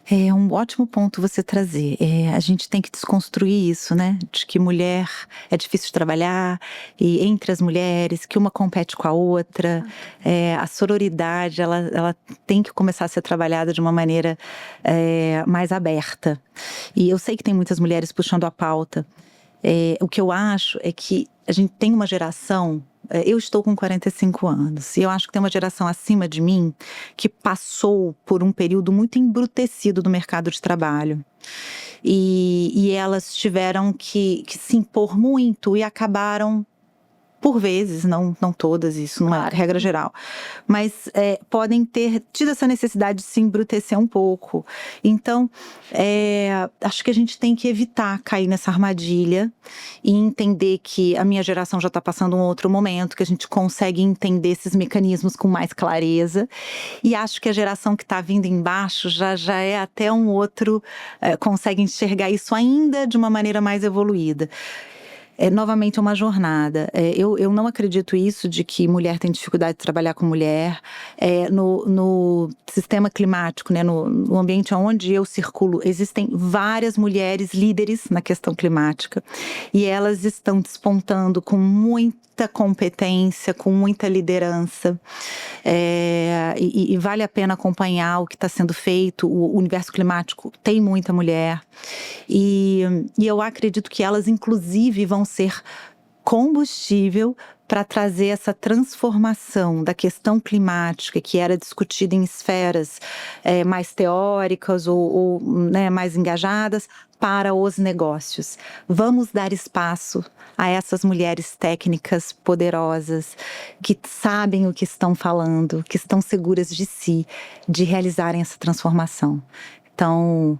É um ótimo ponto você trazer. A gente tem que desconstruir isso, né? De que mulher é difícil de trabalhar, e entre as mulheres, que uma compete com a outra. A sororidade, ela tem que começar a ser trabalhada de uma maneira mais aberta. E eu sei que tem muitas mulheres puxando a pauta. O que eu acho é que a gente tem uma geração. Eu estou com 45 anos e eu acho que tem uma geração acima de mim que passou por um período muito embrutecido do mercado de trabalho. E elas tiveram que se impor muito e acabaram, por vezes, não todas, isso não é regra geral, mas podem ter tido essa necessidade de se embrutecer um pouco. Então, acho que a gente tem que evitar cair nessa armadilha e entender que a minha geração já está passando um outro momento, que a gente consegue entender esses mecanismos com mais clareza. E acho que a geração que está vindo embaixo já é até um outro, consegue enxergar isso ainda de uma maneira mais evoluída. Novamente é uma jornada. Eu não acredito isso de que mulher tem dificuldade de trabalhar com mulher. No sistema climático, né, no ambiente onde eu circulo, existem várias mulheres líderes na questão climática e elas estão despontando com muita competência, com muita liderança. E vale a pena acompanhar o que está sendo feito. O universo climático tem muita mulher e eu acredito que elas inclusive vão ser combustível para trazer essa transformação da questão climática que era discutida em esferas mais teóricas ou né, mais engajadas para os negócios. Vamos dar espaço a essas mulheres técnicas poderosas que sabem o que estão falando, que estão seguras de si, de realizarem essa transformação. Então,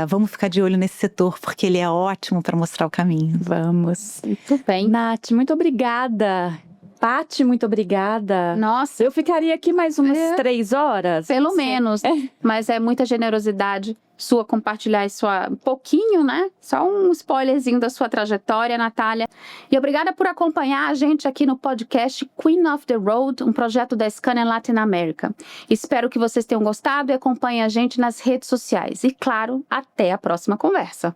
vamos ficar de olho nesse setor, porque ele é ótimo para mostrar o caminho. Vamos. Muito bem. Nath, muito obrigada. Paty, muito obrigada. Nossa, Eu ficaria aqui mais umas 3 horas. pelo menos. Mas é muita generosidade sua compartilhar um pouquinho, né? Só um spoilerzinho da sua trajetória, Natália. E obrigada por acompanhar a gente aqui no podcast Queen of the Road, um projeto da Scania Latin America. Espero que vocês tenham gostado e acompanhem a gente nas redes sociais. E, claro, até a próxima conversa.